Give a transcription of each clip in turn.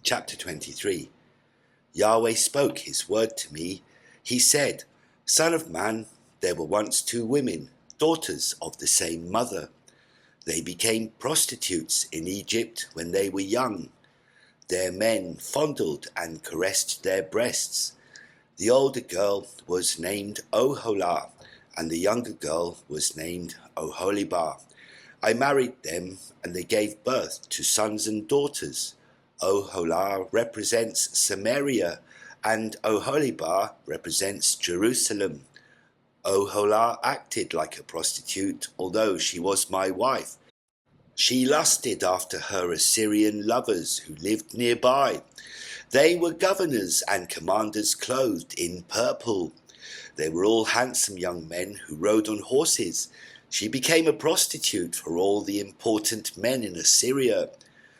Chapter 23. Yahweh spoke his word to me. He said, Son of man, there were once two women, daughters of the same mother. They became prostitutes in Egypt when they were young. Their men fondled and caressed their breasts. The older girl was named Oholah, and the younger girl was named Oholibah. I married them, and they gave birth to sons and daughters. Oholah represents Samaria, and Oholibah represents Jerusalem. Oholah acted like a prostitute, although she was my wife. She lusted after her Assyrian lovers who lived nearby. They were governors and commanders clothed in purple. They were all handsome young men who rode on horses. She became a prostitute for all the important men in Assyria.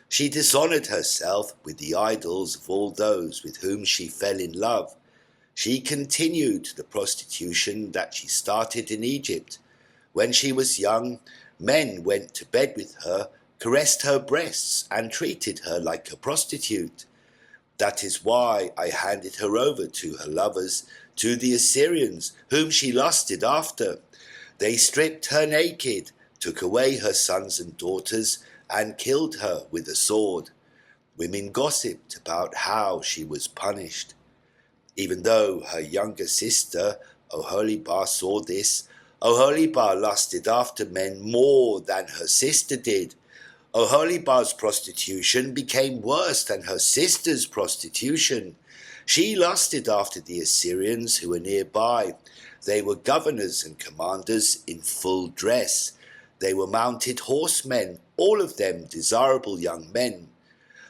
She dishonored herself with the idols of all those with whom she fell in love. She continued the prostitution that she started in Egypt. When she was young, men went to bed with her, caressed her breasts, and treated her like a prostitute. That is why I handed her over to her lovers, to the Assyrians, whom she lusted after. They stripped her naked, took away her sons and daughters, and killed her with a sword. Women gossiped about how she was punished. Even though her younger sister, Oholibah, saw this, Oholibah lusted after men more than her sister did. Oholibah's prostitution became worse than her sister's prostitution. She lusted after the Assyrians who were nearby. They were governors and commanders in full dress. They were mounted horsemen, all of them desirable young men.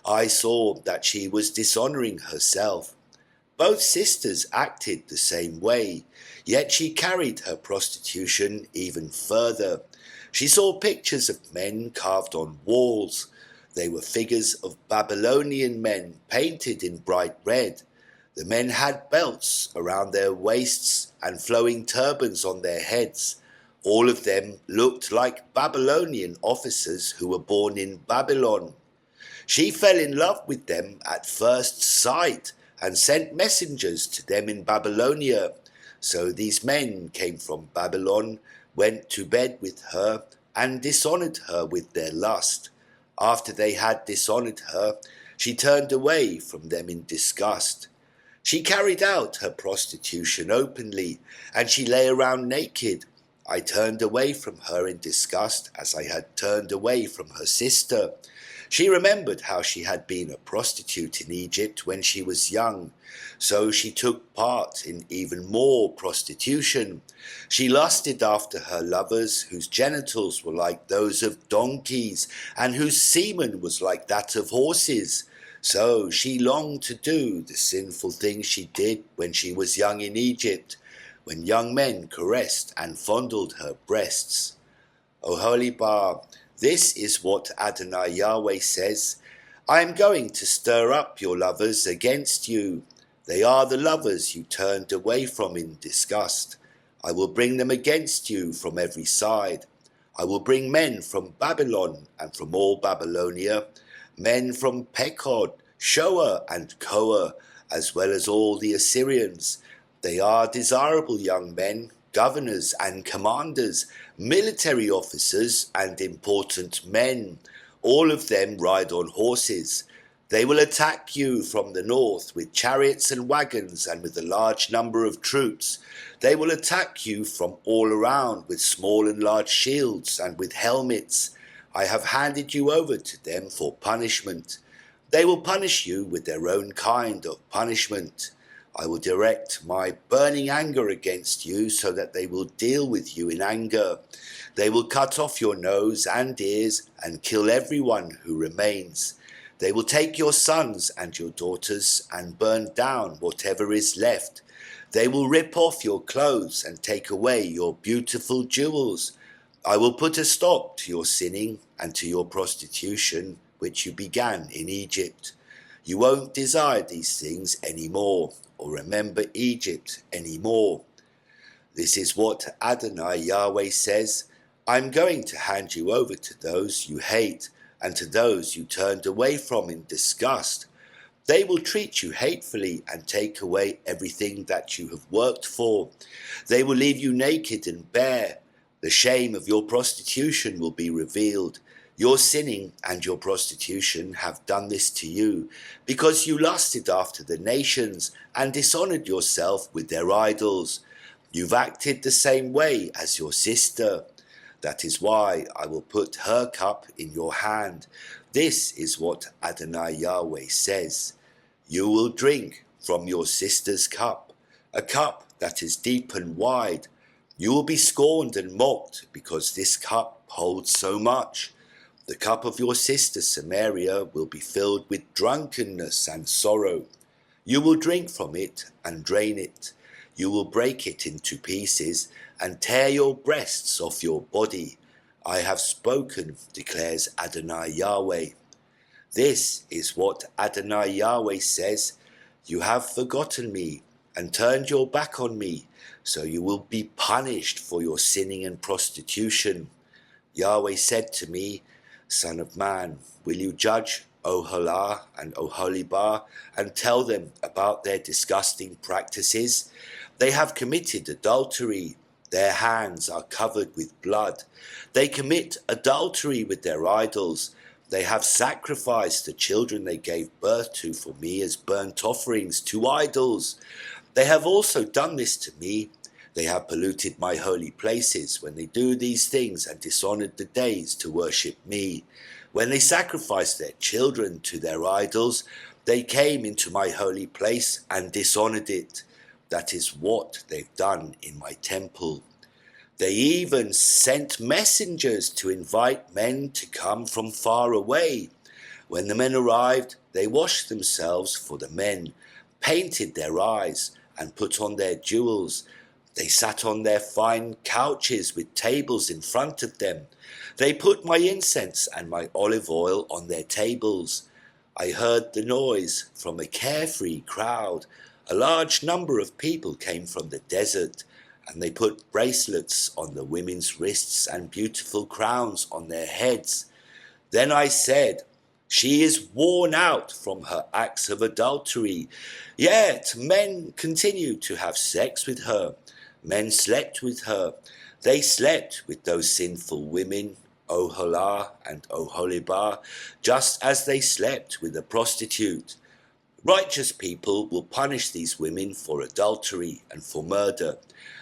I saw that she was dishonoring herself. Both sisters acted the same way, yet she carried her prostitution even further. She saw pictures of men carved on walls. They were figures of Babylonian men painted in bright red. The men had belts around their waists and flowing turbans on their heads. All of them looked like Babylonian officers who were born in Babylon. She fell in love with them at first sight and sent messengers to them in Babylonia. So these men came from Babylon, went to bed with her, and dishonored her with their lust. After they had dishonored her, she turned away from them in disgust. She carried out her prostitution openly, and she lay around naked. I turned away from her in disgust, as I had turned away from her sister. She remembered how she had been a prostitute in Egypt when she was young, so she took part in even more prostitution. She lusted after her lovers, whose genitals were like those of donkeys, and whose semen was like that of horses. So she longed to do the sinful things she did when she was young in Egypt, when young men caressed and fondled her breasts. Oholibah, this is what Adonai Yahweh says. I am going to stir up your lovers against you. They are the lovers you turned away from in disgust. I will bring them against you from every side. I will bring men from Babylon and from all Babylonia, men from Pekod, Shoa, and Koa, as well as all the Assyrians. They are desirable young men, governors and commanders, military officers and important men. All of them ride on horses. They will attack you from the north with chariots and wagons and with a large number of troops. They will attack you from all around with small and large shields and with helmets. I have handed you over to them for punishment. They will punish you with their own kind of punishment. I will direct my burning anger against you so that they will deal with you in anger. They will cut off your nose and ears and kill everyone who remains. They will take your sons and your daughters and burn down whatever is left. They will rip off your clothes and take away your beautiful jewels. I will put a stop to your sinning and to your prostitution, which you began in Egypt. You won't desire these things anymore, or remember Egypt anymore. This is what Adonai Yahweh says. I'm going to hand you over to those you hate and to those you turned away from in disgust. They will treat you hatefully and take away everything that you have worked for. They will leave you naked and bare. The shame of your prostitution will be revealed. Your sinning and your prostitution have done this to you, because you lusted after the nations and dishonored yourself with their idols. You've acted the same way as your sister. That is why I will put her cup in your hand. This is what Adonai Yahweh says. You will drink from your sister's cup, a cup that is deep and wide. You will be scorned and mocked because this cup holds so much. The cup of your sister Samaria will be filled with drunkenness and sorrow. You will drink from it and drain it. You will break it into pieces and tear your breasts off your body. I have spoken, declares Adonai Yahweh. This is what Adonai Yahweh says. You have forgotten me and turned your back on me, so you will be punished for your sinning and prostitution. Yahweh said to me, Son of man, will you judge Oholah and Oholibah and tell them about their disgusting practices? They have committed adultery. Their hands are covered with blood. They commit adultery with their idols. They have sacrificed the children they gave birth to for me as burnt offerings to idols. They have also done this to me. They have polluted my holy places when they do these things and dishonored the days to worship me. When they sacrificed their children to their idols, they came into my holy place and dishonored it. That is what they've done in my temple. They even sent messengers to invite men to come from far away. When the men arrived, they washed themselves for the men, painted their eyes, and put on their jewels. They sat on their fine couches with tables in front of them. They put my incense and my olive oil on their tables. I heard the noise from a carefree crowd. A large number of people came from the desert, and they put bracelets on the women's wrists and beautiful crowns on their heads. Then I said, She is worn out from her acts of adultery. Yet men continue to have sex with her. Men slept with her. They slept with those sinful women, Oholah and Oholibah, just as they slept with a prostitute. Righteous people will punish these women for adultery and for murder,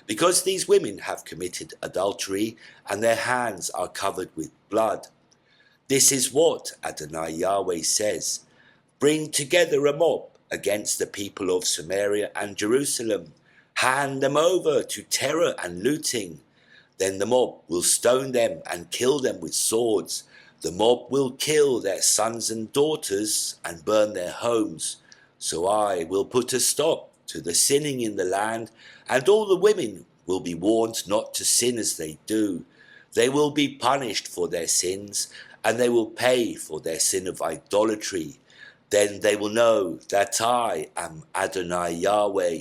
because these women have committed adultery and their hands are covered with blood. This is what Adonai Yahweh says. Bring together a mob against the people of Samaria and Jerusalem. Hand them over to terror and looting. Then the mob will stone them and kill them with swords. The mob will kill their sons and daughters and burn their homes. So I will put a stop to the sinning in the land, and all the women will be warned not to sin as they do. They will be punished for their sins, and they will pay for their sin of idolatry. Then they will know that I am Adonai Yahweh.